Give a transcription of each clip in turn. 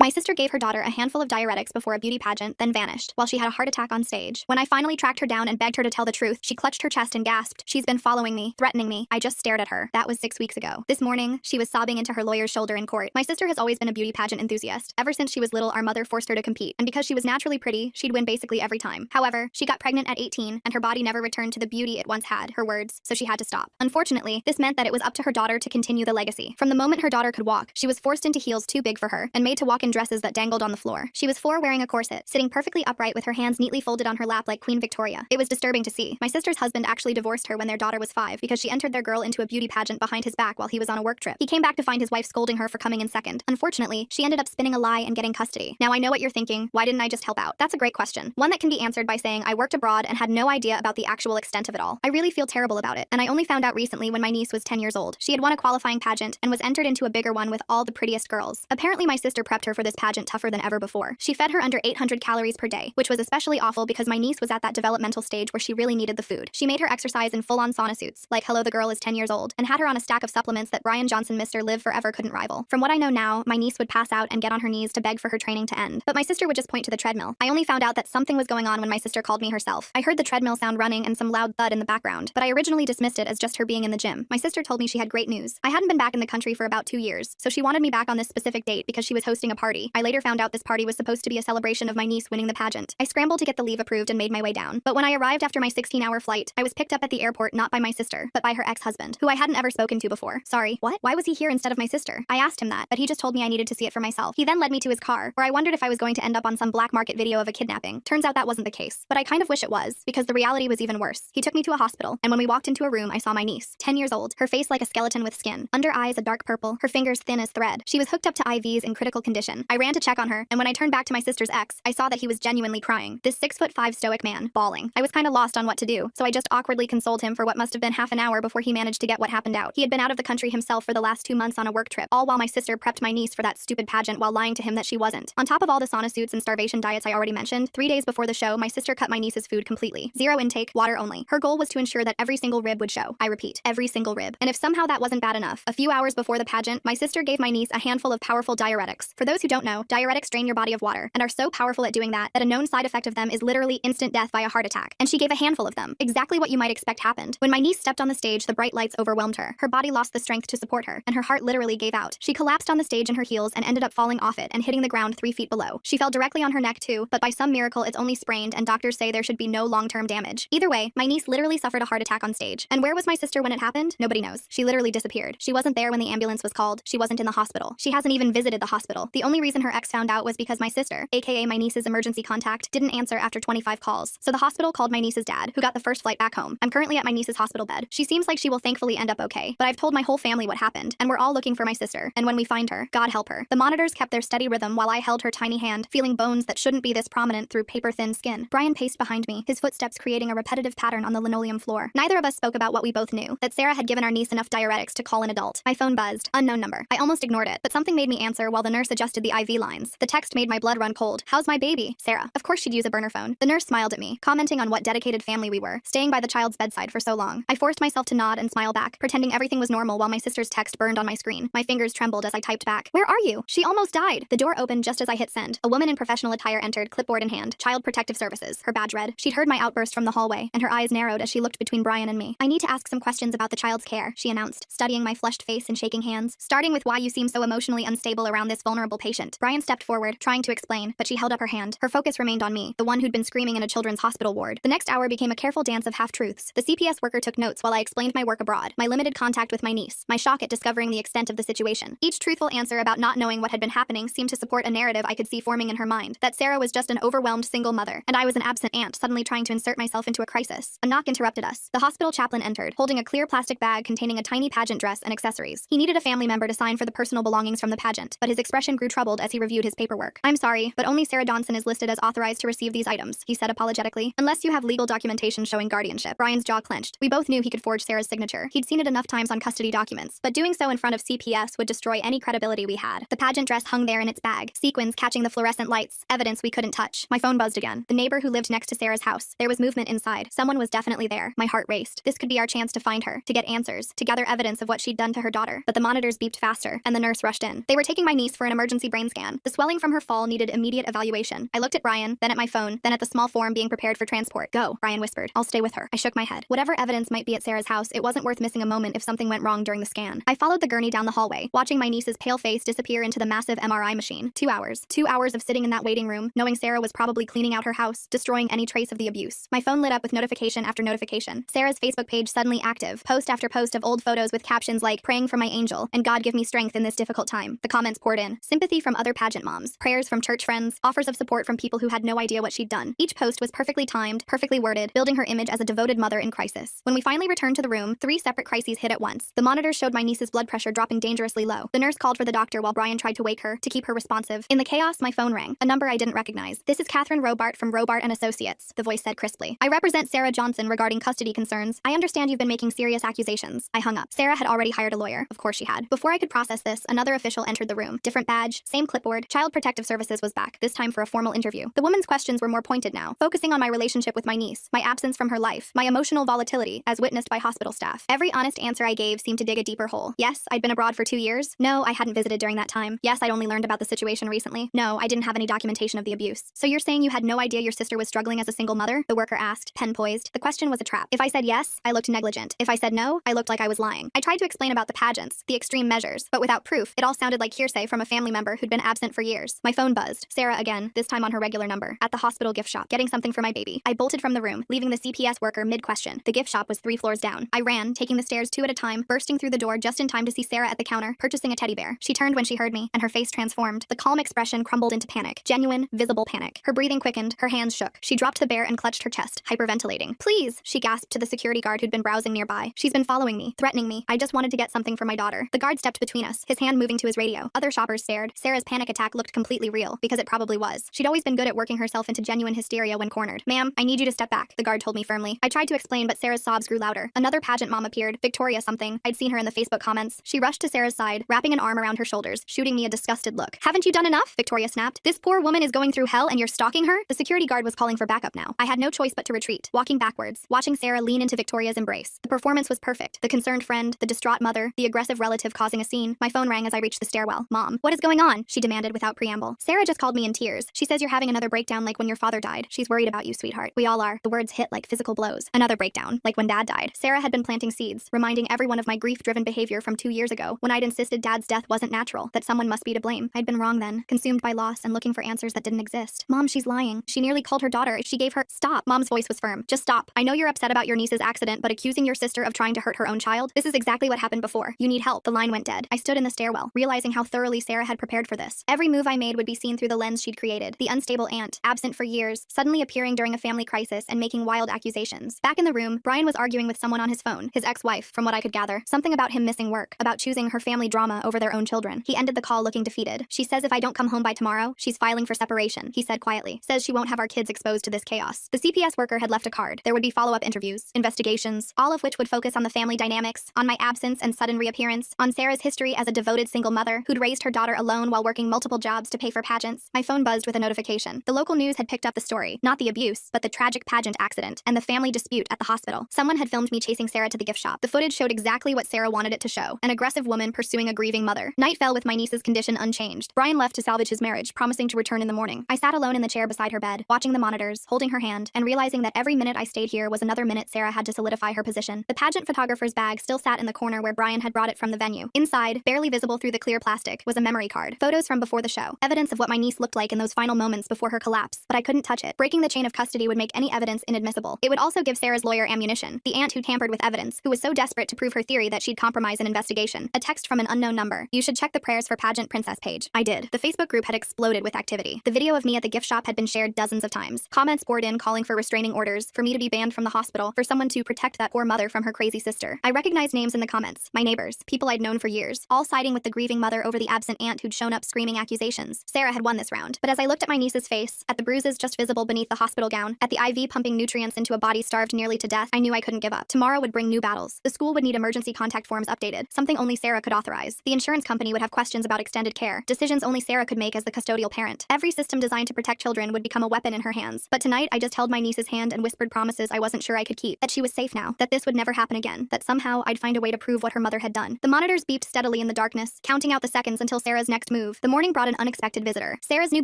My sister gave her daughter a handful of diuretics before a beauty pageant, then vanished, while she had a heart attack on stage. When I finally tracked her down and begged her to tell the truth, she clutched her chest and gasped, "She's been following me, threatening me." I just stared at her. That was 6 weeks ago. This morning, she was sobbing into her lawyer's shoulder in court. My sister has always been a beauty pageant enthusiast. Ever since she was little, our mother forced her to compete, and because she was naturally pretty, she'd win basically every time. However, she got pregnant at 18, and her body never returned to the beauty it once had, her words, so she had to stop. Unfortunately, this meant that it was up to her daughter to continue the legacy. From the moment her daughter could walk, she was forced into heels too big for her, and made to walk in dresses that dangled on the floor. She was 4 wearing a corset, sitting perfectly upright with her hands neatly folded on her lap like Queen Victoria. It was disturbing to see. My sister's husband actually divorced her when their daughter was 5 because she entered their girl into a beauty pageant behind his back while he was on a work trip. He came back to find his wife scolding her for coming in second. Unfortunately, she ended up spinning a lie and getting custody. Now I know what you're thinking, why didn't I just help out? That's a great question. One that can be answered by saying I worked abroad and had no idea about the actual extent of it all. I really feel terrible about it, and I only found out recently when my niece was 10 years old. She had won a qualifying pageant and was entered into a bigger one with all the prettiest girls. Apparently my sister prepped her for this pageant tougher than ever before. She fed her under 800 calories per day, which was especially awful because my niece was at that developmental stage where she really needed the food. She made her exercise in full-on sauna suits, like hello the girl is 10 years old, and had her on a stack of supplements that Brian Johnson Mr. Live Forever couldn't rival. From what I know now, my niece would pass out and get on her knees to beg for her training to end. But my sister would just point to the treadmill. I only found out that something was going on when my sister called me herself. I heard the treadmill sound running and some loud thud in the background, but I originally dismissed it as just her being in the gym. My sister told me she had great news. I hadn't been back in the country for about 2 years, so she wanted me back on this specific date because she was hosting a party. I later found out this party was supposed to be a celebration of my niece winning the pageant. I scrambled to get the leave approved and made my way down. But when I arrived after my 16-hour flight, I was picked up at the airport not by my sister, but by her ex-husband, who I hadn't ever spoken to before. Sorry, what? Why was he here instead of my sister? I asked him that, but he just told me I needed to see it for myself. He then led me to his car, where I wondered if I was going to end up on some black market video of a kidnapping. Turns out that wasn't the case, but I kind of wish it was, because the reality was even worse. He took me to a hospital, and when we walked into a room, I saw my niece, 10 years old, her face like a skeleton with skin, under eyes a dark purple, her fingers thin as thread. She was hooked up to IVs in critical condition. I ran to check on her, and when I turned back to my sister's ex, I saw that he was genuinely crying. This 6'5" stoic man, bawling. I was kinda lost on what to do, so I just awkwardly consoled him for what must have been half an hour before he managed to get what happened out. He had been out of the country himself for the last 2 months on a work trip, all while my sister prepped my niece for that stupid pageant while lying to him that she wasn't. On top of all the sauna suits and starvation diets I already mentioned, 3 days before the show, my sister cut my niece's food completely. Zero intake, water only. Her goal was to ensure that every single rib would show. I repeat, every single rib. And if somehow that wasn't bad enough, a few hours before the pageant, my sister gave my niece a handful of powerful diuretics. For those who don't know, diuretics drain your body of water, and are so powerful at doing that a known side effect of them is literally instant death via heart attack. And she gave a handful of them. Exactly what you might expect happened. When my niece stepped on the stage, the bright lights overwhelmed her. Her body lost the strength to support her, and her heart literally gave out. She collapsed on the stage in her heels and ended up falling off it and hitting the ground 3 feet below. She fell directly on her neck too, but by some miracle it's only sprained and doctors say there should be no long-term damage. Either way, my niece literally suffered a heart attack on stage. And where was my sister when it happened? Nobody knows. She literally disappeared. She wasn't there when the ambulance was called. She wasn't in the hospital. She hasn't even visited the hospital. The only reason her ex found out was because my sister, aka my niece's emergency contact, didn't answer after 25 calls. So the hospital called my niece's dad, who got the first flight back home. I'm currently at my niece's hospital bed. She seems like she will thankfully end up okay, but I've told my whole family what happened, and we're all looking for my sister. And when we find her, God help her. The monitors kept their steady rhythm while I held her tiny hand, feeling bones that shouldn't be this prominent through paper-thin skin. Brian paced behind me, his footsteps creating a repetitive pattern on the linoleum floor. Neither of us spoke about what we both knew, that Sarah had given our niece enough diuretics to call an adult. My phone buzzed. Unknown number. I almost ignored it, but something made me answer while the nurse adjusted the IV lines. The text made my blood run cold. How's my baby? Sarah. Of course she'd use a burner phone. The nurse smiled at me, commenting on what dedicated family we were, staying by the child's bedside for so long. I forced myself to nod and smile back, pretending everything was normal while my sister's text burned on my screen. My fingers trembled as I typed back. Where are you? She almost died. The door opened just as I hit send. A woman in professional attire entered, clipboard in hand. Child Protective Services. Her badge read. She'd heard my outburst from the hallway, and her eyes narrowed as she looked between Brian and me. I need to ask some questions about the child's care, she announced, studying my flushed face and shaking hands. Starting with why you seem so emotionally unstable around this vulnerable patient. Brian stepped forward, trying to explain, but she held up her hand. Her focus remained on me, the one who'd been screaming in a children's hospital ward. The next hour became a careful dance of half-truths. The CPS worker took notes while I explained my work abroad, my limited contact with my niece, my shock at discovering the extent of the situation. Each truthful answer about not knowing what had been happening seemed to support a narrative I could see forming in her mind, that Sarah was just an overwhelmed single mother, and I was an absent aunt suddenly trying to insert myself into a crisis. A knock interrupted us. The hospital chaplain entered, holding a clear plastic bag containing a tiny pageant dress and accessories. He needed a family member to sign for the personal belongings from the pageant, but his expression grew troubled as he reviewed his paperwork. I'm sorry, but only Sarah Johnson is listed as authorized to receive these items, he said apologetically. Unless you have legal documentation showing guardianship. Brian's jaw clenched. We both knew he could forge Sarah's signature. He'd seen it enough times on custody documents, but doing so in front of CPS would destroy any credibility we had. The pageant dress hung there in its bag, sequins catching the fluorescent lights, evidence we couldn't touch. My phone buzzed again. The neighbor who lived next to Sarah's house. There was movement inside. Someone was definitely there. My heart raced. This could be our chance to find her, to get answers, to gather evidence of what she'd done to her daughter. But the monitors beeped faster, and the nurse rushed in. They were taking my niece for an emergency brain scan. The swelling from her fall needed immediate evaluation. I looked at Brian, then at my phone, then at the small form being prepared for transport. Go, Brian whispered. I'll stay with her. I shook my head. Whatever evidence might be at Sarah's house, it wasn't worth missing a moment if something went wrong during the scan. I followed the gurney down the hallway, watching my niece's pale face disappear into the massive MRI machine. 2 hours. 2 hours of sitting in that waiting room, knowing Sarah was probably cleaning out her house, destroying any trace of the abuse. My phone lit up with notification after notification. Sarah's Facebook page suddenly active. Post after post of old photos with captions like, praying for my angel, and God give me strength in this difficult time. The comments poured in. Sympathy from other pageant moms, prayers from church friends, offers of support from people who had no idea what she'd done. Each post was perfectly timed, perfectly worded, building her image as a devoted mother in crisis. When we finally returned to the room, 3 separate crises hit at once. The monitors showed my niece's blood pressure dropping dangerously low. The nurse called for the doctor while Brian tried to wake her, to keep her responsive. In the chaos, my phone rang. A number I didn't recognize. This is Catherine Robart from Robart & Associates, the voice said crisply. I represent Sarah Johnson regarding custody concerns. I understand you've been making serious accusations. I hung up. Sarah had already hired a lawyer. Of course she had. Before I could process this, another official entered the room. Different badge, same clipboard. Child Protective Services was back, this time for a formal interview. The woman's questions were more pointed now, focusing on my relationship with my niece, my absence from her life, my emotional volatility, as witnessed by hospital staff. Every honest answer I gave seemed to dig a deeper hole. Yes, I'd been abroad for 2 years. No, I hadn't visited during that time. Yes, I'd only learned about the situation recently. No, I didn't have any documentation of the abuse. So you're saying you had no idea your sister was struggling as a single mother? The worker asked, pen poised. The question was a trap. If I said yes, I looked negligent. If I said no, I looked like I was lying. I tried to explain about the pageants, the extreme measures, but without proof, it all sounded like hearsay from a family member who'd been absent for years. My phone buzzed. Sarah again, this time on her regular number, at the hospital gift shop, getting something for my baby. I bolted from the room, leaving the CPS worker mid-question. The gift shop was 3 floors down. I ran, taking the stairs 2 at a time, bursting through the door just in time to see Sarah at the counter, purchasing a teddy bear. She turned when she heard me, and her face transformed. The calm expression crumbled into panic. Genuine, visible panic. Her breathing quickened, her hands shook. She dropped the bear and clutched her chest, hyperventilating. Please, she gasped to the security guard who'd been browsing nearby. She's been following me, threatening me. I just wanted to get something for my daughter. The guard stepped between us, his hand moving to his radio. Other shoppers stared. Sarah's panic attack looked completely real, because it probably was. She'd always been good at working herself into genuine hysteria when cornered. Ma'am, I need you to step back, the guard told me firmly. I tried to explain, but Sarah's sobs grew louder. Another pageant mom appeared, Victoria something. I'd seen her in the Facebook comments. She rushed to Sarah's side, wrapping an arm around her shoulders, shooting me a disgusted look. Haven't you done enough? Victoria snapped. This poor woman is going through hell and you're stalking her? The security guard was calling for backup now. I had no choice but to retreat, walking backwards, watching Sarah lean into Victoria's embrace. The performance was perfect. The concerned friend, the distraught mother, the aggressive relative causing a scene. My phone rang as I reached the stairwell. Mom, what is going on? She demanded without preamble. Sarah just called me in tears. She says you're having another breakdown like when your father died. She's worried about you, sweetheart. We all are. The words hit like physical blows. Another breakdown, like when Dad died. Sarah had been planting seeds, reminding everyone of my grief-driven behavior from 2 years ago, when I'd insisted Dad's death wasn't natural, that someone must be to blame. I'd been wrong then, consumed by loss and looking for answers that didn't exist. Mom, she's lying. She nearly called her daughter. She gave her— Stop. Mom's voice was firm. Just stop. I know you're upset about your niece's accident, but accusing your sister of trying to hurt her own child? This is exactly what happened before. You need help. The line went dead. I stood in the stairwell, realizing how thoroughly Sarah had prepared for this. Every move I made would be seen through the lens she'd created. The unstable aunt, absent for years, suddenly appearing during a family crisis and making wild accusations. Back in the room, Brian was arguing with someone on his phone, his ex-wife, from what I could gather. Something about him missing work, about choosing her family drama over their own children. He ended the call looking defeated. She says if I don't come home by tomorrow, she's filing for separation, he said quietly. Says she won't have our kids exposed to this chaos. The CPS worker had left a card. There would be follow-up interviews, investigations, all of which would focus on the family dynamics, on my absence and sudden reappearance, on Sarah's history as a devoted single mother who'd raised her daughter alone while working multiple jobs to pay for pageants. My phone buzzed with a notification. The local news had picked up the story, not the abuse, but the tragic pageant accident and the family dispute at the hospital. Someone had filmed me chasing Sarah to the gift shop. The footage showed exactly what Sarah wanted it to show, an aggressive woman pursuing a grieving mother. Night fell with my niece's condition unchanged. Brian left to salvage his marriage, promising to return in the morning. I sat alone in the chair beside her bed, watching the monitors, holding her hand, and realizing that every minute I stayed here was another minute Sarah had to solidify her position. The pageant photographer's bag still sat in the corner where Brian had brought it from the venue. Inside, barely visible through the clear plastic, was a memory card. Photos from before the show. Evidence of what my niece looked like in those final moments before her collapse, but I couldn't touch it. Breaking the chain of custody would make any evidence inadmissible. It would also give Sarah's lawyer ammunition, the aunt who tampered with evidence, who was so desperate to prove her theory that she'd compromise an investigation. A text from an unknown number. You should check the prayers for pageant princess page. I did. The Facebook group had exploded with activity. The video of me at the gift shop had been shared dozens of times. Comments poured in calling for restraining orders, for me to be banned from the hospital, for someone to protect that poor mother from her crazy sister. I recognized names in the comments, my neighbors, people I'd known for years, all siding with the grieving mother over the absent aunt who'd shown up screaming accusations. Sarah had won this round. But as I looked at my niece's face, at the bruises just visible beneath the hospital gown, at the IV pumping nutrients into a body starved nearly to death, I knew I couldn't give up. Tomorrow would bring new battles. The school would need emergency contact forms updated, something only Sarah could authorize. The insurance company would have questions about extended care, decisions only Sarah could make as the custodial parent. Every system designed to protect children would become a weapon in her hands. But tonight, I just held my niece's hand and whispered promises I wasn't sure I could keep. That she was safe now, that this would never happen again, that somehow I'd find a way to prove what her mother had done. The monitors beeped steadily in the darkness, counting out the seconds until Sarah's next move move, the morning brought an unexpected visitor. Sarah's new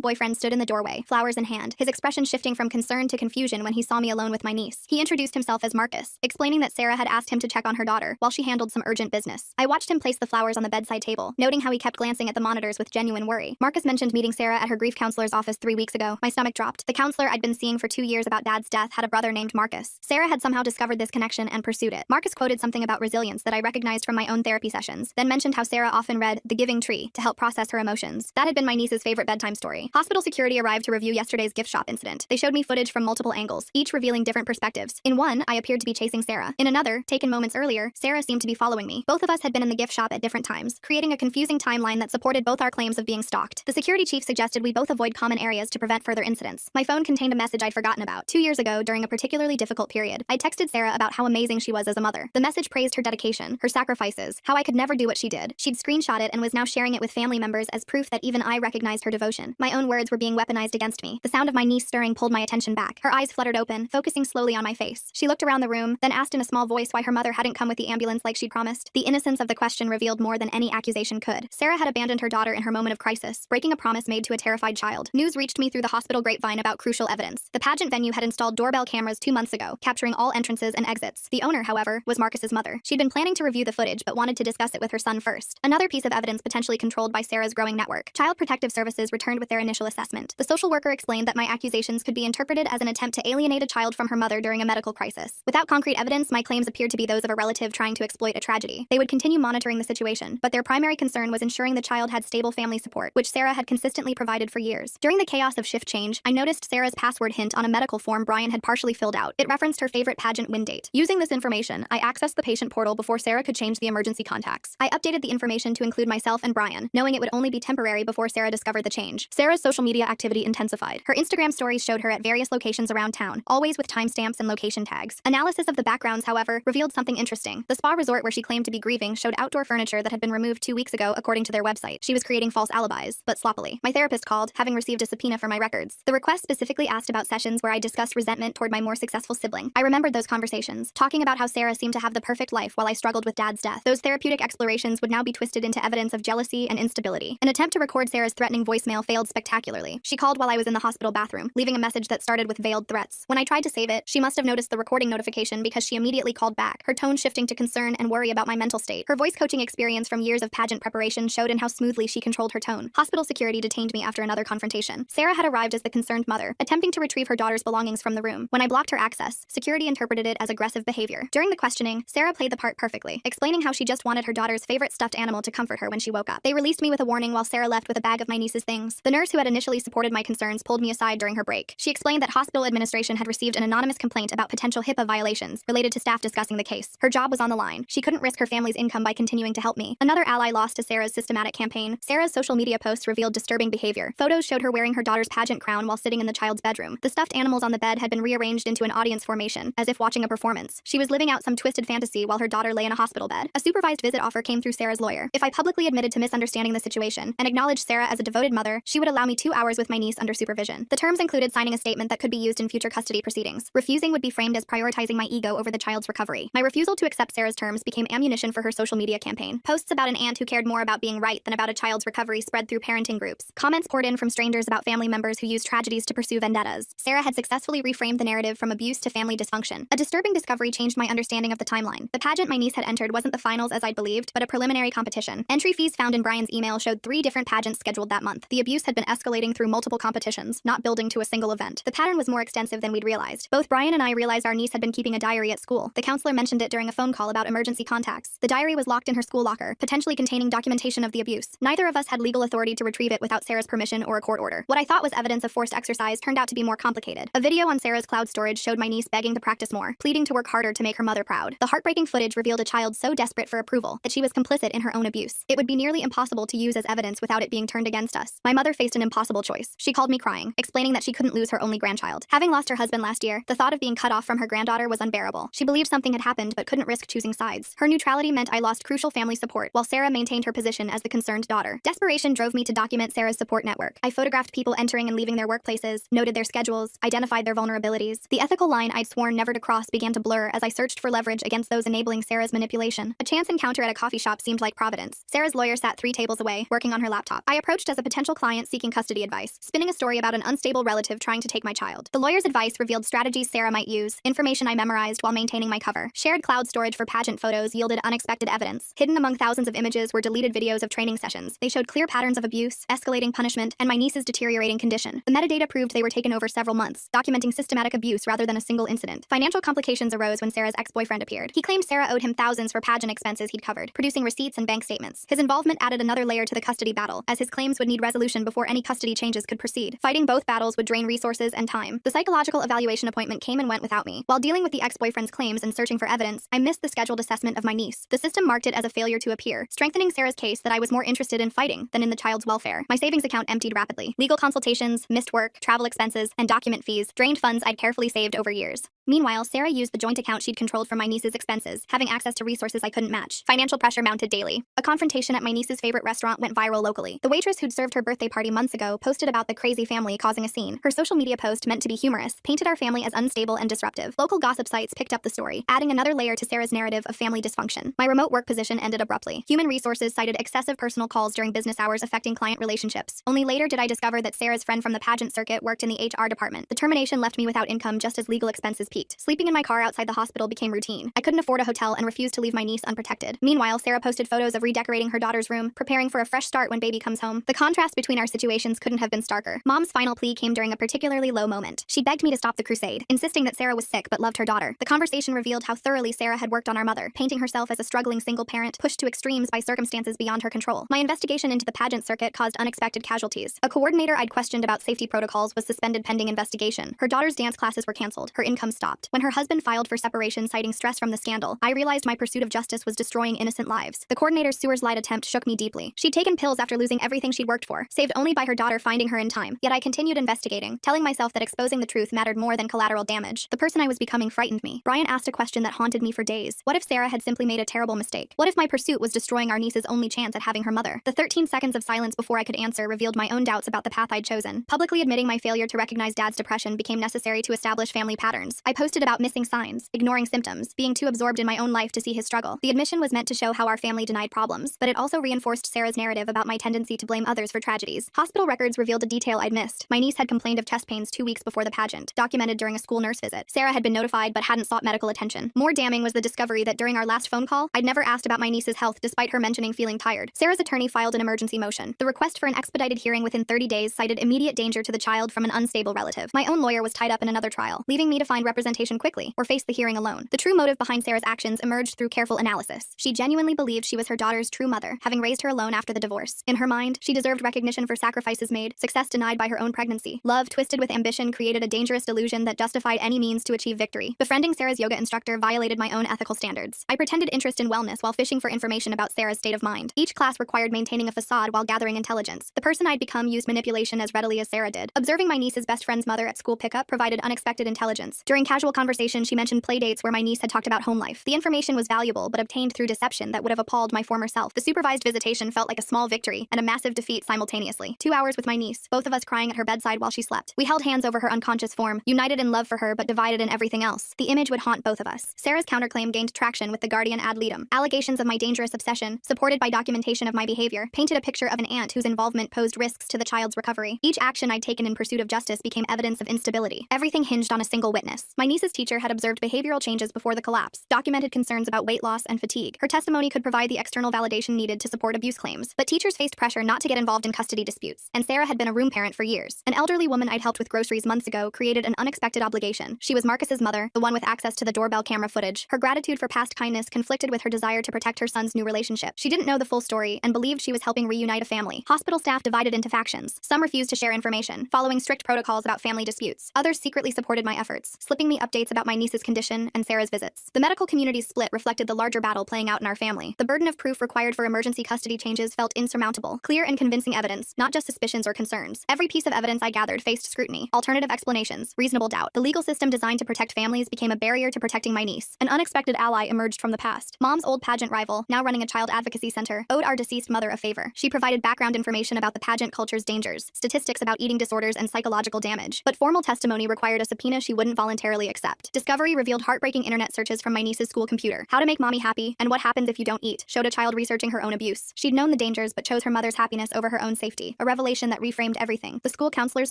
boyfriend stood in the doorway, flowers in hand, his expression shifting from concern to confusion when he saw me alone with my niece. He introduced himself as Marcus, explaining that Sarah had asked him to check on her daughter while she handled some urgent business. I watched him place the flowers on the bedside table, noting how he kept glancing at the monitors with genuine worry. Marcus mentioned meeting Sarah at her grief counselor's office 3 weeks ago. My stomach dropped. The counselor I'd been seeing for 2 years about Dad's death had a brother named Marcus. Sarah had somehow discovered this connection and pursued it. Marcus quoted something about resilience that I recognized from my own therapy sessions, then mentioned how Sarah often read The Giving Tree to help process her emotions. That had been my niece's favorite bedtime story. Hospital security arrived to review yesterday's gift shop incident. They showed me footage from multiple angles, each revealing different perspectives. In one, I appeared to be chasing Sarah. In another, taken moments earlier, Sarah seemed to be following me. Both of us had been in the gift shop at different times, creating a confusing timeline that supported both our claims of being stalked. The security chief suggested we both avoid common areas to prevent further incidents. My phone contained a message I'd forgotten about. 2 years ago, during a particularly difficult period, I texted Sarah about how amazing she was as a mother. The message praised her dedication, her sacrifices, how I could never do what she did. She'd screenshot it and was now sharing it with family members as proof that even I recognized her devotion. My own words were being weaponized against me. The sound of my niece stirring pulled my attention back. Her eyes fluttered open, focusing slowly on my face. She looked around the room, then asked in a small voice why her mother hadn't come with the ambulance like she'd promised. The innocence of the question revealed more than any accusation could. Sarah had abandoned her daughter in her moment of crisis, breaking a promise made to a terrified child. News reached me through the hospital grapevine about crucial evidence. The pageant venue had installed doorbell cameras 2 months ago, capturing all entrances and exits. The owner, however, was Marcus's mother. She'd been planning to review the footage but wanted to discuss it with her son first. Another piece of evidence potentially controlled by Sarah's growing network. Child Protective Services returned with their initial assessment. The social worker explained that my accusations could be interpreted as an attempt to alienate a child from her mother during a medical crisis. Without concrete evidence, my claims appeared to be those of a relative trying to exploit a tragedy. They would continue monitoring the situation, but their primary concern was ensuring the child had stable family support, which Sarah had consistently provided for years. During the chaos of shift change, I noticed Sarah's password hint on a medical form Brian had partially filled out. It referenced her favorite pageant win date. Using this information, I accessed the patient portal before Sarah could change the emergency contacts. I updated the information to include myself and Brian, knowing it would only be temporary before Sarah discovered the change. Sarah's social media activity intensified. Her Instagram stories showed her at various locations around town, always with timestamps and location tags. Analysis of the backgrounds, however, revealed something interesting. The spa resort where she claimed to be grieving showed outdoor furniture that had been removed 2 weeks ago, according to their website. She was creating false alibis, but sloppily. My therapist called, having received a subpoena for my records. The request specifically asked about sessions where I discussed resentment toward my more successful sibling. I remembered those conversations, talking about how Sarah seemed to have the perfect life while I struggled with Dad's death. Those therapeutic explorations would now be twisted into evidence of jealousy and instability. An attempt to record Sarah's threatening voicemail failed spectacularly. She called while I was in the hospital bathroom, leaving a message that started with veiled threats. When I tried to save it, she must have noticed the recording notification because she immediately called back, her tone shifting to concern and worry about my mental state. Her voice coaching experience from years of pageant preparation showed in how smoothly she controlled her tone. Hospital security detained me after another confrontation. Sarah had arrived as the concerned mother, attempting to retrieve her daughter's belongings from the room. When I blocked her access, security interpreted it as aggressive behavior. During the questioning, Sarah played the part perfectly, explaining how she just wanted her daughter's favorite stuffed animal to comfort her when she woke up. They released me with a warning while Sarah left with a bag of my niece's things. The nurse who had initially supported my concerns pulled me aside during her break. She explained that hospital administration had received an anonymous complaint about potential HIPAA violations related to staff discussing the case. Her job was on the line. She couldn't risk her family's income by continuing to help me. Another ally lost to Sarah's systematic campaign. Sarah's social media posts revealed disturbing behavior. Photos showed her wearing her daughter's pageant crown while sitting in the child's bedroom. The stuffed animals on the bed had been rearranged into an audience formation, as if watching a performance. She was living out some twisted fantasy while her daughter lay in a hospital bed. A supervised visit offer came through Sarah's lawyer. If I publicly admitted to misunderstanding the situation and acknowledged Sarah as a devoted mother, she would allow me 2 hours with my niece under supervision. The terms included signing a statement that could be used in future custody proceedings. Refusing would be framed as prioritizing my ego over the child's recovery. My refusal to accept Sarah's terms became ammunition for her social media campaign. Posts about an aunt who cared more about being right than about a child's recovery spread through parenting groups. Comments poured in from strangers about family members who used tragedies to pursue vendettas. Sarah had successfully reframed the narrative from abuse to family dysfunction. A disturbing discovery changed my understanding of the timeline. The pageant my niece had entered wasn't the finals as I'd believed, but a preliminary competition. Entry fees found in Brian's email showed 3 different pageants scheduled that month. The abuse had been escalating through multiple competitions, not building to a single event. The pattern was more extensive than we'd realized. Both Brian and I realized our niece had been keeping a diary at school. The counselor mentioned it during a phone call about emergency contacts. The diary was locked in her school locker, potentially containing documentation of the abuse. Neither of us had legal authority to retrieve it without Sarah's permission or a court order. What I thought was evidence of forced exercise turned out to be more complicated. A video on Sarah's cloud storage showed my niece begging to practice more, pleading to work harder to make her mother proud. The heartbreaking footage revealed a child so desperate for approval that she was complicit in her own abuse. It would be nearly impossible to use as evidence without it being turned against us. My mother faced an impossible choice. She called me crying, explaining that she couldn't lose her only grandchild. Having lost her husband last year, the thought of being cut off from her granddaughter was unbearable. She believed something had happened but couldn't risk choosing sides. Her neutrality meant I lost crucial family support, while Sarah maintained her position as the concerned daughter. Desperation drove me to document Sarah's support network. I photographed people entering and leaving their workplaces, noted their schedules, identified their vulnerabilities. The ethical line I'd sworn never to cross began to blur as I searched for leverage against those enabling Sarah's manipulation. A chance encounter at a coffee shop seemed like providence. Sarah's lawyer sat 3 tables away, working working on her laptop. I approached as a potential client seeking custody advice, spinning a story about an unstable relative trying to take my child. The lawyer's advice revealed strategies Sarah might use, information I memorized while maintaining my cover. Shared cloud storage for pageant photos yielded unexpected evidence. Hidden among thousands of images were deleted videos of training sessions. They showed clear patterns of abuse, escalating punishment, and my niece's deteriorating condition. The metadata proved they were taken over several months, documenting systematic abuse rather than a single incident. Financial complications arose when Sarah's ex-boyfriend appeared. He claimed Sarah owed him thousands for pageant expenses he'd covered, producing receipts and bank statements. His involvement added another layer to the custody battle, as his claims would need resolution before any custody changes could proceed. Fighting both battles would drain resources and time. The psychological evaluation appointment came and went without me. While dealing with the ex-boyfriend's claims and searching for evidence, I missed the scheduled assessment of my niece. The system marked it as a failure to appear, strengthening Sarah's case that I was more interested in fighting than in the child's welfare. My savings account emptied rapidly. Legal consultations, missed work, travel expenses, and document fees drained funds I'd carefully saved over years. Meanwhile, Sarah used the joint account she'd controlled for my niece's expenses, having access to resources I couldn't match. Financial pressure mounted daily. A confrontation at my niece's favorite restaurant went viral locally. The waitress who'd served her birthday party months ago posted about the crazy family causing a scene. Her social media post, meant to be humorous, painted our family as unstable and disruptive. Local gossip sites picked up the story, adding another layer to Sarah's narrative of family dysfunction. My remote work position ended abruptly. Human resources cited excessive personal calls during business hours affecting client relationships. Only later did I discover that Sarah's friend from the pageant circuit worked in the HR department. The termination left me without income just as legal expenses peaked. Sleeping in my car outside the hospital became routine. I couldn't afford a hotel and refused to leave my niece unprotected. Meanwhile, Sarah posted photos of redecorating her daughter's room, preparing for a fresh start when baby comes home. The contrast between our situations couldn't have been starker. Mom's final plea came during a particularly low moment. She begged me to stop the crusade, insisting that Sarah was sick but loved her daughter. The conversation revealed how thoroughly Sarah had worked on our mother, painting herself as a struggling single parent, pushed to extremes by circumstances beyond her control. My investigation into the pageant circuit caused unexpected casualties. A coordinator I'd questioned about safety protocols was suspended pending investigation. Her daughter's dance classes were canceled. Her income stopped. When her husband filed for separation citing stress from the scandal, I realized my pursuit of justice was destroying innocent lives. The coordinator's sewer slide attempt shook me deeply. She'd taken pills after losing everything she'd worked for, saved only by her daughter finding her in time. Yet I continued investigating, telling myself that exposing the truth mattered more than collateral damage. The person I was becoming frightened me. Brian asked a question that haunted me for days. What if Sarah had simply made a terrible mistake? What if my pursuit was destroying our niece's only chance at having her mother? The 13 seconds of silence before I could answer revealed my own doubts about the path I'd chosen. Publicly admitting my failure to recognize Dad's depression became necessary to establish family patterns. I posted about missing signs, ignoring symptoms, being too absorbed in my own life to see his struggle. The admission was meant to show how our family denied problems, but it also reinforced Sarah's narrative about my tendency to blame others for tragedies. Hospital records revealed a detail I'd missed. My niece had complained of chest pains 2 weeks before the pageant, documented during a school nurse visit. Sarah had been notified but hadn't sought medical attention. More damning was the discovery that during our last phone call, I'd never asked about my niece's health despite her mentioning feeling tired. Sarah's attorney filed an emergency motion. The request for an expedited hearing within 30 days cited immediate danger to the child from an unstable relative. My own lawyer was tied up in another trial, leaving me to find representation quickly or face the hearing alone. The true motive behind Sarah's actions emerged through careful analysis. She genuinely believed she was her daughter's true mother, having raised her alone after the divorce. In her mind, she deserved recognition for sacrifices made, success denied by her own pregnancy. Love, twisted with ambition, created a dangerous delusion that justified any means to achieve victory. Befriending Sarah's yoga instructor violated my own ethical standards. I pretended interest in wellness while fishing for information about Sarah's state of mind. Each class required maintaining a facade while gathering intelligence. The person I'd become used manipulation as readily as Sarah did. Observing my niece's best friend's mother at school pickup provided unexpected intelligence. During casual conversation, she mentioned play dates where my niece had talked about home life. The information was valuable, but obtained through deception that would have appalled my former self. The supervised visitation felt like a small victory and a massive defeat simultaneously. 2 hours with my niece, both of us crying at her bedside while she slept. We held hands over her unconscious form, united in love for her but divided in everything else. The image would haunt both of us. Sarah's counterclaim gained traction with the guardian ad litem. Allegations of my dangerous obsession, supported by documentation of my behavior, painted a picture of an aunt whose involvement posed risks to the child's recovery. Each action I'd taken in pursuit of justice became evidence of instability. Everything hinged on a single witness. My niece's teacher had observed behavioral changes before the collapse, documented concerns about weight loss and fatigue. Her testimony could provide the external validation needed to support abuse claims. But teachers faced pressure not to get involved in custody disputes, and Sarah had been a room parent for years. An elderly woman I'd helped with groceries months ago created an unexpected obligation. She was Marcus's mother, the one with access to the doorbell camera footage. Her gratitude for past kindness conflicted with her desire to protect her son's new relationship. She didn't know the full story and believed she was helping reunite a family. Hospital staff divided into factions. Some refused to share information, following strict protocols about family disputes. Others secretly supported my efforts, slipping me updates about my niece's condition and Sarah's visits. The medical community's split reflected the larger battle playing out in our family. The burden of proof required for emergency custody changes felt insurmountable. Clear and convincing evidence, not just suspicions or concerns. Every piece of evidence I gathered faced scrutiny, alternative explanations, reasonable doubt. The legal system designed to protect families became a barrier to protecting my niece. An unexpected ally emerged from the past. Mom's old pageant rival, now running a child advocacy center, owed our deceased mother a favor. She provided background information about the pageant culture's dangers, statistics about eating disorders and psychological damage. But formal testimony required a subpoena she wouldn't voluntarily necessarily accept. Discovery revealed heartbreaking internet searches from my niece's school computer. How to make mommy happy and what happens if you don't eat showed a child researching her own abuse. She'd known the dangers but chose her mother's happiness over her own safety, a revelation that reframed everything. The school counselor's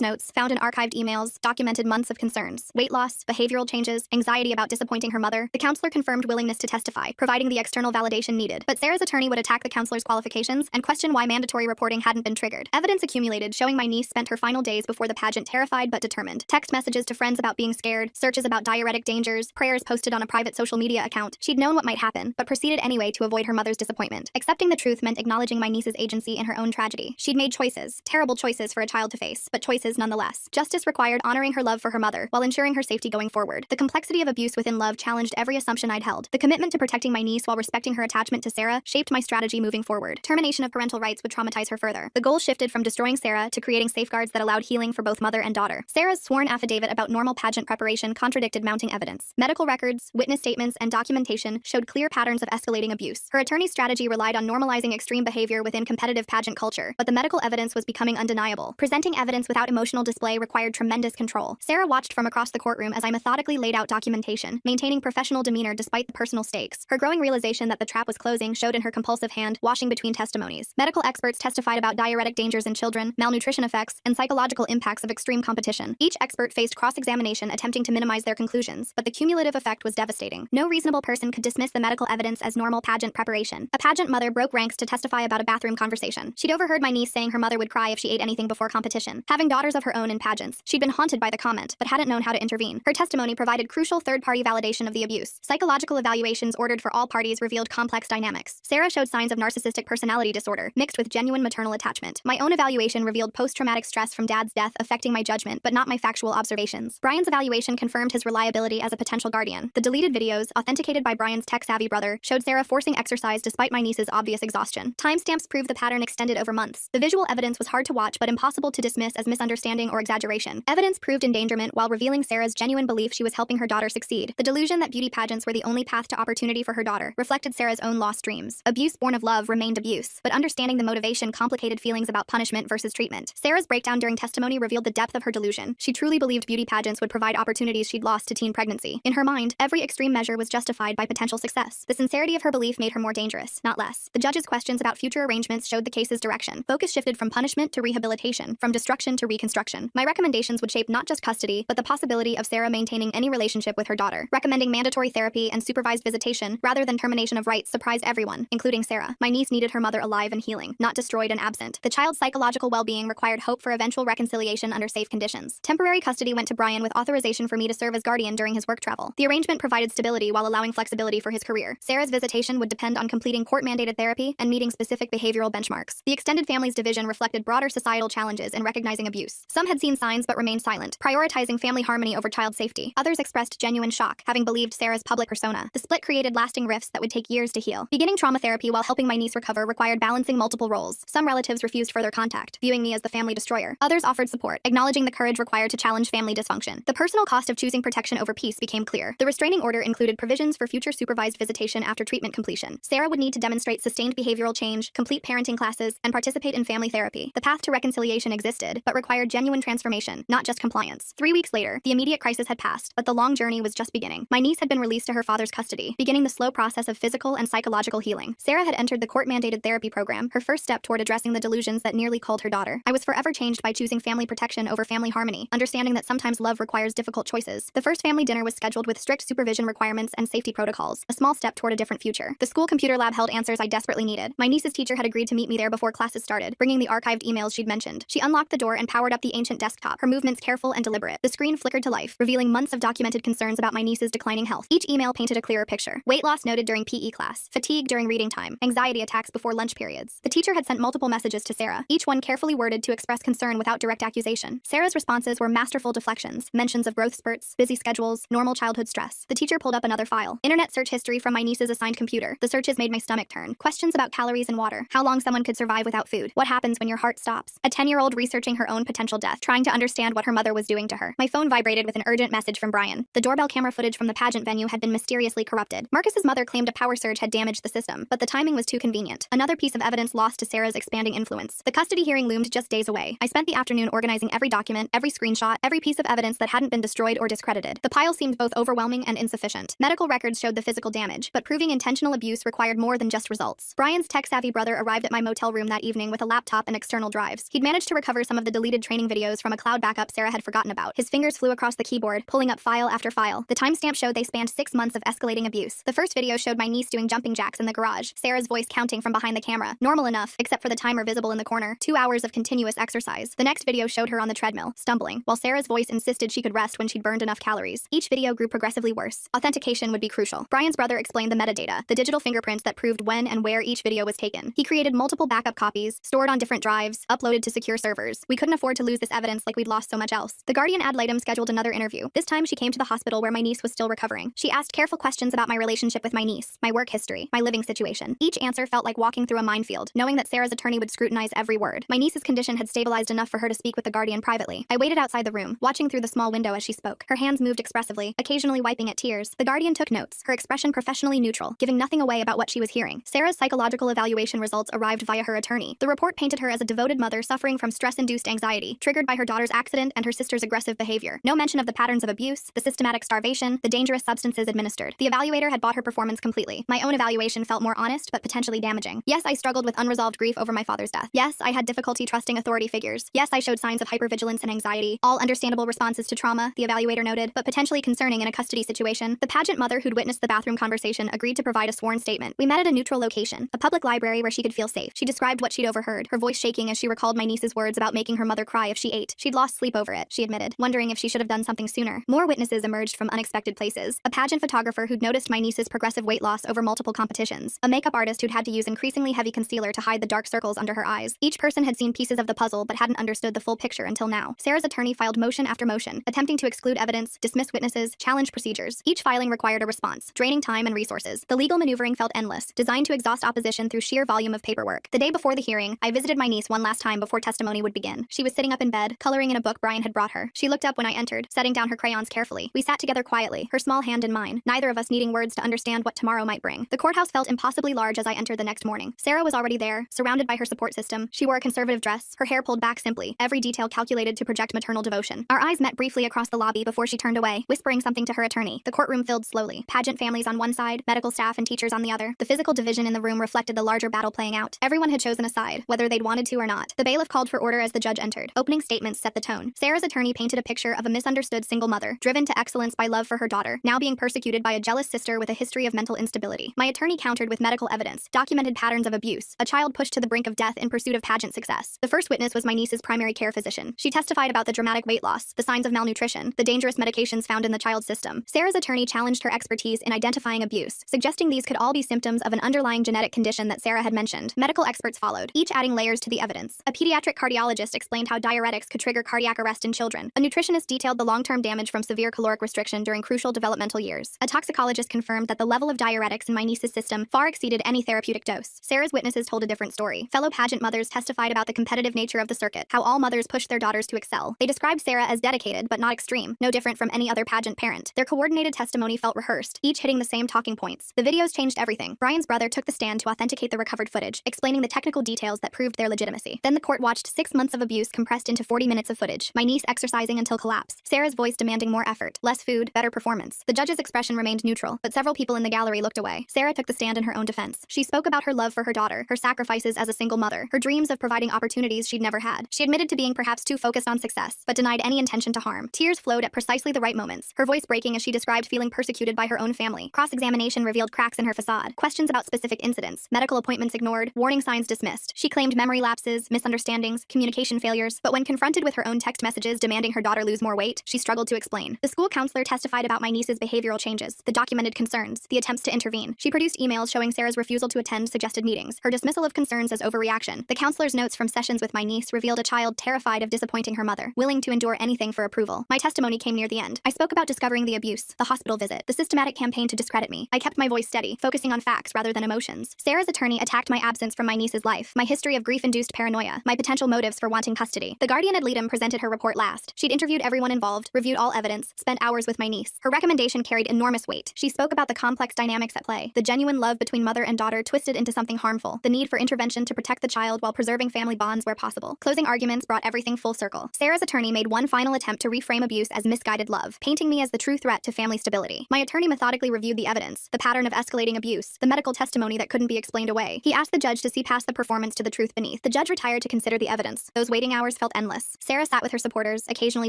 notes, found in archived emails, documented months of concerns: weight loss, behavioral changes, anxiety about disappointing her mother. The counselor confirmed willingness to testify, providing the external validation needed. But Sarah's attorney would attack the counselor's qualifications and question why mandatory reporting hadn't been triggered. Evidence accumulated showing my niece spent her final days before the pageant terrified but determined. Text messages to friends about being scared, searches about diuretic dangers, prayers posted on a private social media account. She'd known what might happen, but proceeded anyway to avoid her mother's disappointment. Accepting the truth meant acknowledging my niece's agency in her own tragedy. She'd made choices, terrible choices for a child to face, but choices nonetheless. Justice required honoring her love for her mother while ensuring her safety going forward. The complexity of abuse within love challenged every assumption I'd held. The commitment to protecting my niece while respecting her attachment to Sarah shaped my strategy moving forward. Termination of parental rights would traumatize her further. The goal shifted from destroying Sarah to creating safeguards that allowed healing for both mother and daughter. Sarah's sworn affidavit about normal pageant preparation contradicted mounting evidence. Medical records, witness statements, and documentation showed clear patterns of escalating abuse. Her attorney's strategy relied on normalizing extreme behavior within competitive pageant culture, but the medical evidence was becoming undeniable. Presenting evidence without emotional display required tremendous control. Sarah watched from across the courtroom as I methodically laid out documentation, maintaining professional demeanor despite the personal stakes. Her growing realization that the trap was closing showed in her compulsive hand washing between testimonies. Medical experts testified about diuretic dangers in children, malnutrition effects, and psychological impacts of extreme competition. Each expert faced cross-examination attempting to minimize their conclusions, but the cumulative effect was devastating. No reasonable person could dismiss the medical evidence as normal pageant preparation. A pageant mother broke ranks to testify about a bathroom conversation. She'd overheard my niece saying her mother would cry if she ate anything before competition. Having daughters of her own in pageants, she'd been haunted by the comment, but hadn't known how to intervene. Her testimony provided crucial third-party validation of the abuse. Psychological evaluations ordered for all parties revealed complex dynamics. Sarah showed signs of narcissistic personality disorder, mixed with genuine maternal attachment. My own evaluation revealed post-traumatic stress from Dad's death affecting my judgment, but not my factual observations. Brian's evaluation confirmed his reliability as a potential guardian. The deleted videos, authenticated by Brian's tech-savvy brother, showed Sarah forcing exercise despite my niece's obvious exhaustion. Timestamps proved the pattern extended over months. The visual evidence was hard to watch but impossible to dismiss as misunderstanding or exaggeration. Evidence proved endangerment while revealing Sarah's genuine belief she was helping her daughter succeed. The delusion that beauty pageants were the only path to opportunity for her daughter reflected Sarah's own lost dreams. Abuse born of love remained abuse, but understanding the motivation complicated feelings about punishment versus treatment. Sarah's breakdown during testimony revealed the depth of her delusion. She truly believed beauty pageants would provide opportunities she'd lost to teen pregnancy. In her mind, every extreme measure was justified by potential success. The sincerity of her belief made her more dangerous, not less. The judge's questions about future arrangements showed the case's direction. Focus shifted from punishment to rehabilitation, from destruction to reconstruction. My recommendations would shape not just custody, but the possibility of Sarah maintaining any relationship with her daughter. Recommending mandatory therapy and supervised visitation rather than termination of rights surprised everyone, including Sarah. My niece needed her mother alive and healing, not destroyed and absent. The child's psychological well-being required hope for eventual reconciliation under safe conditions. Temporary custody went to Brian with authorization for me to serve as guardian during his work travel. The arrangement provided stability while allowing flexibility for his career. Sarah's visitation would depend on completing court-mandated therapy and meeting specific behavioral benchmarks. The extended family's division reflected broader societal challenges in recognizing abuse. Some had seen signs but remained silent, prioritizing family harmony over child safety. Others expressed genuine shock, having believed Sarah's public persona. The split created lasting rifts that would take years to heal. Beginning trauma therapy while helping my niece recover required balancing multiple roles. Some relatives refused further contact, viewing me as the family destroyer. Others offered support, acknowledging the courage required to challenge family dysfunction. The personal cost of choosing protection over peace became clear. The restraining order included provisions for future supervised visitation after treatment completion. Sarah would need to demonstrate sustained behavioral change, complete parenting classes, and participate in family therapy. The path to reconciliation existed, but required genuine transformation, not just compliance. 3 weeks later, the immediate crisis had passed, but the long journey was just beginning. My niece had been released to her father's custody, beginning the slow process of physical and psychological healing. Sarah had entered the court-mandated therapy program, her first step toward addressing the delusions that nearly culled her daughter. I was forever changed by choosing family protection over family harmony, understanding that sometimes love requires difficult choices. The first family dinner was scheduled with strict supervision requirements and safety protocols, a small step toward a different future. The school computer lab held answers I desperately needed. My niece's teacher had agreed to meet me there before classes started, bringing the archived emails she'd mentioned. She unlocked the door and powered up the ancient desktop, her movements careful and deliberate. The screen flickered to life, revealing months of documented concerns about my niece's declining health. Each email painted a clearer picture. Weight loss noted during PE class, fatigue during reading time, anxiety attacks before lunch periods. The teacher had sent multiple messages to Sarah, each one carefully worded to express concern without direct accusation. Sarah's responses were masterful deflections, mentions of growth spurts, busy schedules, normal childhood stress. The teacher pulled up another file. Internet search history from my niece's assigned computer. The searches made my stomach turn. Questions about calories and water, how long someone could survive without food, what happens when your heart stops. A 10-year-old researching her own potential death, trying to understand what her mother was doing to her. My phone vibrated with an urgent message from Brian. The doorbell camera footage from the pageant venue had been mysteriously corrupted. Marcus's mother claimed a power surge had damaged the system, but the timing was too convenient. Another piece of evidence lost to Sarah's expanding influence. The custody hearing loomed just days away. I spent the afternoon organizing every document, every screenshot, every piece of evidence that hadn't been destroyed or discredited. The pile seemed both overwhelming and insufficient. Medical records showed the physical damage, but proving intentional abuse required more than just results. Brian's tech-savvy brother arrived at my motel room that evening with a laptop and external drives. He'd managed to recover some of the deleted training videos from a cloud backup Sarah had forgotten about. His fingers flew across the keyboard, pulling up file after file. The timestamp showed they spanned 6 months of escalating abuse. The first video showed my niece doing jumping jacks in the garage, Sarah's voice counting from behind the camera. Normal enough, except for the timer visible in the corner. 2 hours of continuous exercise. The next video showed her on the treadmill, stumbling, while Sarah's voice insisted she could rest when she'd burned enough calories. Each video grew progressively worse. Authentication would be crucial. Brian's brother explained the metadata, the digital fingerprints that proved when and where each video was taken. He created multiple backup copies, stored on different drives, uploaded to secure servers. We couldn't afford to lose this evidence like we'd lost so much else. The Guardian ad litem scheduled another interview. This time she came to the hospital where my niece was still recovering. She asked careful questions about my relationship with my niece, my work history, my living situation. Each answer felt like walking through a minefield, knowing that Sarah's attorney would scrutinize every word. My niece's condition had stabilized enough for her to speak with the Guardian privately. I waited outside the room, watching through the small window as she spoke. Her hands moved expressively, occasionally wiping at tears. The Guardian took notes, her expression professionally neutral, giving nothing away about what she was hearing. Sarah's psychological evaluation results arrived via her attorney. The report painted her as a devoted mother suffering from stress-induced anxiety, triggered by her daughter's accident and her sister's aggressive behavior. No mention of the patterns of abuse, the systematic starvation, the dangerous substances administered. The evaluator had bought her performance completely. My own evaluation felt more honest, but potentially damaging. Yes, I struggled with unresolved grief over my father's death. Yes, I had difficulty trusting authority figures. Yes, I showed signs of hypervigilance and anxiety. All understandable responses to trauma, the evaluator noted, but potentially concerning in a custody situation. The pageant mother who'd witnessed the bathroom conversation agreed to provide a sworn statement. We met at a neutral location, a public library where she could feel safe. She described what she'd overheard, her voice shaking as she recalled my niece's words about making her mother cry if she ate. She'd lost sleep over it, she admitted, wondering if she should have done something sooner. More witnesses emerged from unexpected places. A pageant photographer who'd noticed my niece's progressive weight loss over multiple competitions. A makeup artist who'd had to use increasingly heavy concealer to hide the dark circles under her eyes. Each person had seen pieces of the puzzle but hadn't understood the full picture until now. Sarah's attorney filed motion after motion, attempting to exclude evidence, dismiss witnesses, challenge procedures. Each filing required a response, draining time and resources. The legal maneuvering felt endless, designed to exhaust opposition through sheer volume of paperwork. The day before the hearing, I visited my niece one last time before testimony would begin. She was sitting up in bed, coloring in a book Brian had brought her. She looked up when I entered, setting down her crayons carefully. We sat together quietly, her small hand in mine, neither of us needing words to understand what tomorrow might bring. The courthouse felt impossibly large as I entered the next morning. Sarah was already there, surrounded by her support system. She wore a conservative dress, her hair pulled back simply, every detail calculated to project maternal devotion. Our eyes met briefly across the lobby before she turned away, whispering something to her attorney. The courtroom filled slowly. Pageant families on one side, medical staff and teachers on the other. The physical division in the room reflected the larger battle playing out. Everyone had chosen a side, whether they'd wanted to or not. The bailiff called for order as the judge entered. Opening statements set the tone. Sarah's attorney painted a picture of a misunderstood single mother, driven to excellence by love for her daughter, now being persecuted by a jealous sister with a history of mental instability. My attorney countered with medical evidence, documented patterns of abuse, a child pushed to the brink of death in pursuit of pageant success. The first witness was my niece's primary care physician. She testified about the dramatic weight loss, the signs of malnutrition, the dangerous medications found in the child's system. Sarah's attorney challenged her expertise in identifying abuse, suggesting these could all be symptoms of an underlying genetic condition that Sarah had mentioned. Medical experts followed, each adding layers to the evidence. A pediatric cardiologist explained how diuretics could trigger cardiac arrest in children. A nutritionist detailed the long-term damage from severe caloric restriction during crucial developmental years. A toxicologist confirmed that the level of diuretics in my niece's system far exceeded any therapeutic dose. Sarah's witnesses told a different story. Fellow pageant mothers testified about the competitive nature of the circuit, how all mothers pushed their daughters to excel. They described Sarah as dedicated but not extreme, no different from any other pageant parent. Their coordinated testimony felt rehearsed, each hitting the same talking points. The videos changed everything. Brian's brother took the stand to authenticate the recovered footage, explaining the technical details that proved their legitimacy. Then the court watched 6 months of abuse compressed into 40 minutes of footage. My niece exercising until collapse. Sarah's voice demanding more effort, less food, better performance. The judge's expression remained neutral, but several people in the gallery looked away. Sarah took the stand in her own defense. She spoke about her love for her daughter, her sacrifices as a single mother, her dreams of providing opportunities she'd never had. She admitted to being perhaps too focused on success, but denied any intention to harm. Tears flowed at precisely the right moments, her voice breaking as she described feeling persecuted by her own family. Cross-examination revealed cracks in her facade, questions about specific incidents, medical appointments ignored, warning signs dismissed. She claimed memory lapses, misunderstandings, communication failures, but when confronted with her own text messages demanding her daughter lose more weight, she struggled to explain. The school counselor testified about my niece's behavioral changes, the documented concerns, the attempts to intervene. She produced emails showing Sarah's refusal to attend suggested meetings, her dismissal of concerns as overreaction. The counselor's notes from sessions with my niece revealed a child terrified of disappointing her mother, willing to endure anything for approval. My testimony came near the end. I spoke about discovering the abuse, the hospital visit, the systematic campaign to discredit me. I kept my voice steady, focusing on facts rather than emotions. Sarah's attorney attacked my absence from my niece's life, my history of grief-induced paranoia, my potential motives for wanting custody. The Guardian ad litem presented her report last. She'd interviewed everyone involved, reviewed all evidence, spent hours with my niece. Her recommendation carried enormous weight. She spoke about the complex dynamics at play, the genuine love between mother and daughter twisted into something harmful, the need for intervention to protect the child while preserving family bonds where possible. Closing arguments brought everything full circle. Sarah's attorney made one final attempt to reframe abuse as misguided love, painting me as the true threat to family stability. My attorney methodically reviewed the evidence, the pattern of escalating abuse, the medical testimony that couldn't be explained away. He asked the judge to see past the performance to the truth beneath. The judge retired to consider the evidence. Those waiting hours felt endless. Sarah sat with her supporters, occasionally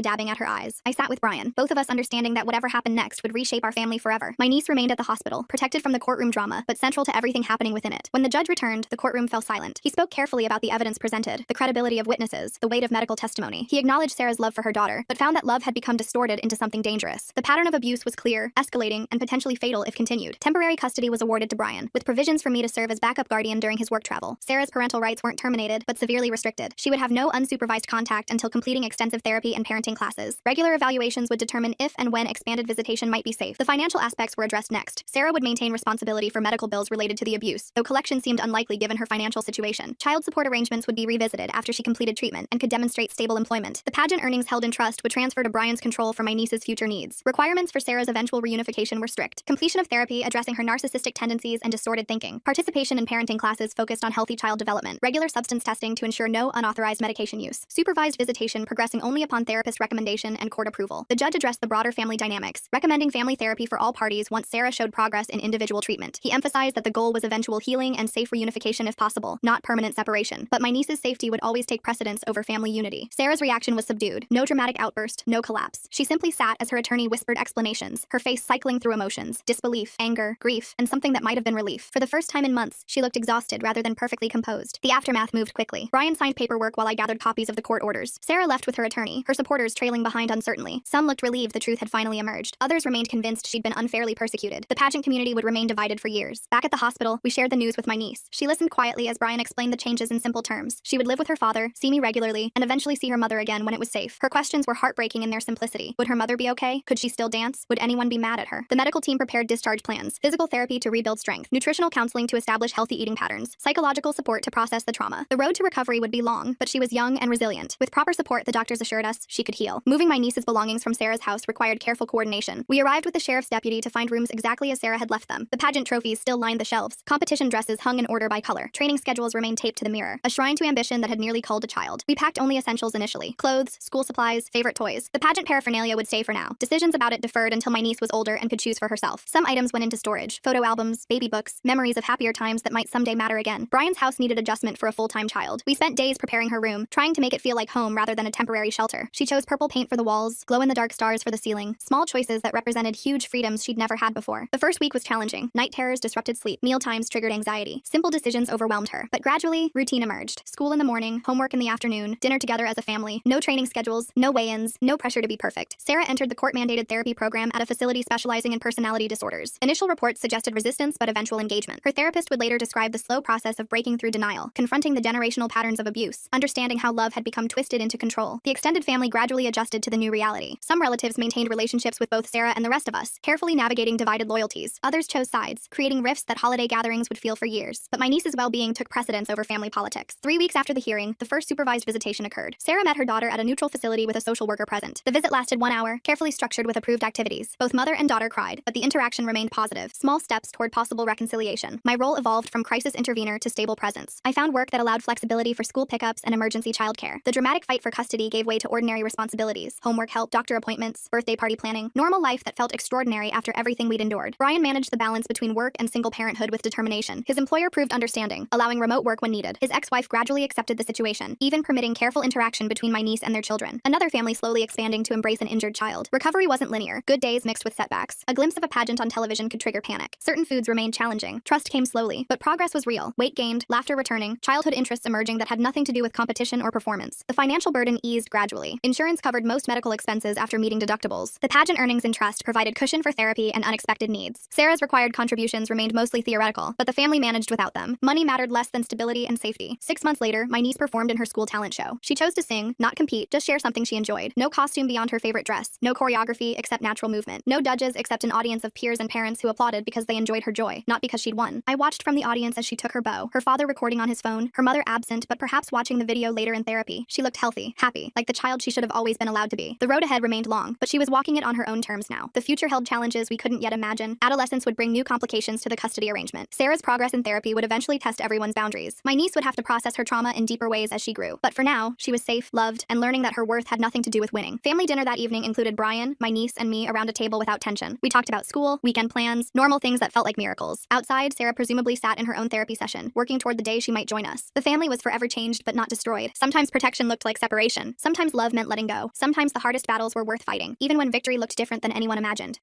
dabbing at her eyes. I sat with Brian, both of us understanding that whatever happened next would reshape our family forever. My niece remained at the hospital, protected from the courtroom drama, but central to everything happening within it. When the judge returned, the courtroom fell silent. He spoke carefully about the evidence presented, the credibility of witnesses, the weight of medical testimony. He acknowledged Sarah's love for her daughter, but found that love had become distorted into something dangerous. The pattern of abuse was clear, escalating, and potentially fatal if continued. Temporary custody was awarded to Brian, with provisions for me to serve as backup guardian during his work travel. Sarah's parental rights weren't terminated, but severely restricted. She would have no unsupervised contact until completing extensive therapy and parenting classes. Regular evaluations would determine if and when expanded visitation might be safe. The financial aspects were addressed next. Sarah would maintain responsibility for medical bills related to the abuse, though collection seemed unlikely given her financial situation. Child support arrangements would be revisited after she completed treatment and could demonstrate stable employment. The pageant earnings held in trust would transfer to Brian's control for my niece's future needs. Requirements for Sarah's eventual reunification were strict. Completion of therapy addressing her narcissistic tendencies and distorted thinking. Participation in parenting classes focused on healthy child development. Regular substance testing to ensure no unauthorized medication use. Supervised visitation progressing only upon therapist recommendation and court approval. The judge addressed the broader family dynamics, recommending family therapy for all parties once Sarah showed progress in individual treatment. He emphasized that the goal was eventual healing and safe reunification if possible, not permanent separation. But my niece's safety would always take precedence over family unity. Sarah's reaction was subdued. No dramatic outburst, no collapse. She simply sat as her attorney whispered explanations, her face cycling through emotions, disbelief, anger, grief, and something that might have been relief. For the first time in months, she looked exhausted rather than perfectly composed. The aftermath moved quickly. Brian signed paperwork while I gathered copies of the court orders. Sarah left with her attorney, her supporters trailing behind uncertainly. Some looked relieved the truth had finally emerged. Others remained convinced she'd been unfairly persecuted. The pageant community would remain divided for years. Back at the hospital, we shared the news with my niece. She listened quietly as Brian explained the changes in simple terms. She would live with her father, see me regularly, and eventually see her mother again when it was safe. Her questions were heartbreaking in their simplicity. Would her mother be okay? Could she still dance? Would anyone be mad at her? The medical team prepared discharge plans, physical therapy to rebuild strength, nutritional counseling to establish healthy eating patterns, psychological support to process the trauma. The road to recovery would be long, but she was young and resilient. With proper support, the doctors assured us she could heal. Moving my niece's belongings from Sarah's house required careful coordination. We arrived with the sheriff's deputy to find rooms exactly as Sarah had left them. The pageant trophies still lined the shelves. Competition dresses hung in order by color. Training schedules remained taped to the mirror, a shrine to ambition that had nearly culled a child. We packed only essentials initially: clothes, school supplies, favorite toys. The pageant paraphernalia would stay for now. Decisions about it deferred until my niece was older and could choose for herself. Some items went into storage: photo albums, baby books, memories of happier times that might someday matter again. Brian's house needed adjustment for a full-time child. We spent days preparing her room, trying to make it feel like home rather than a temporary shelter. She chose purple paint for the walls, glow-in-the-dark stars for the ceiling, small choices that represented huge freedoms she'd never had before. The first week was challenging. Night terrors disrupted sleep. Meal times triggered anxiety. Simple decisions overwhelmed her. But gradually, routine emerged. School in the morning, homework in the afternoon, dinner together as a family, no training schedules, no weigh-ins, no pressure to be perfect. Sarah entered the court-mandated therapy program at a facility specializing in personality disorders. Initial reports suggested resistance but eventual engagement. Her therapist would later describe the slow process of breaking through denial, confronting the generational patterns of abuse, understanding how love had become twisted into control. The extended family gradually adjusted to the new reality. Some relatives maintained relationships with both Sarah and the rest of us, carefully navigating divided loyalties. Others chose sides, creating rifts that holiday gatherings would feel for years. But my niece's well-being took precedence over family politics. 3 weeks after the hearing, the first supervised visitation occurred. Sarah met her daughter at a neutral facility with a social worker present. The visit lasted 1 hour, carefully structured with approved activities. Both mother and daughter cried, but the interaction remained positive. Small steps toward possible reconciliation. My role evolved from crisis intervener to stable presence. I found work that allowed flexibility for school pickups and emergency childcare. The dramatic fight for custody gave way to ordinary responsibilities: homework help, doctor appointments, birthday party planning, normal life that felt extraordinary after everything we'd endured. Brian managed the balance between work and single parenthood with determination. His employer proved understanding, allowing remote work when needed. His ex-wife gradually accepted the situation, even permitting careful interaction between my niece and their children. Another family slowly expanding to embrace an injured child. Recovery wasn't linear. Good days mixed with setbacks. A glimpse of a pageant on television could trigger panic. Certain foods remained challenging. Trust came slowly, but progress was real. Weight gained, laughter returning, childhood interests emerging that had nothing to do with competition or performance. The financial burden eased gradually. Insurance covered most medical expenses after meeting deductibles. The pageant earnings and trust provided cushion for therapy and unexpected needs. Sarah's required contributions remained mostly theoretical, but the family managed without them. Money mattered less than stability and safety. 6 months later, my niece performed in her school talent show. She chose to sing, not compete, just share something she enjoyed. No costume beyond her favorite dress. No choreography except natural movement. No judges except an audience of peers and parents who applauded because they enjoyed her joy, not because she'd won. I watched from the audience as she took her bow, her father recording on his phone, her mother absent but perhaps watching the video later in therapy. She looked healthy, happy, like the child she should have always been allowed to be. The road ahead remained long, but she was walking it on her own terms now. The future held challenges we couldn't yet imagine. Adolescence would bring new complications to the custody arrangement. Sarah's progress in therapy would eventually test everyone's boundaries. My niece would have to process her trauma in deeper ways as she grew. But for now, she was safe, loved, and learning that her worth had nothing to do with winning. Family dinner that evening included Brian, my niece, and me around a table without tension. We talked about school, weekend plans, normal things that felt like miracles. Outside, Sarah presumably sat in her own therapy session, working toward the day she might join us. The family was forever changed but not destroyed. Sometimes protection looked like separation. Sometimes love meant letting go. Sometimes the hardest battles were worth fighting, even when victory looked different than anyone imagined.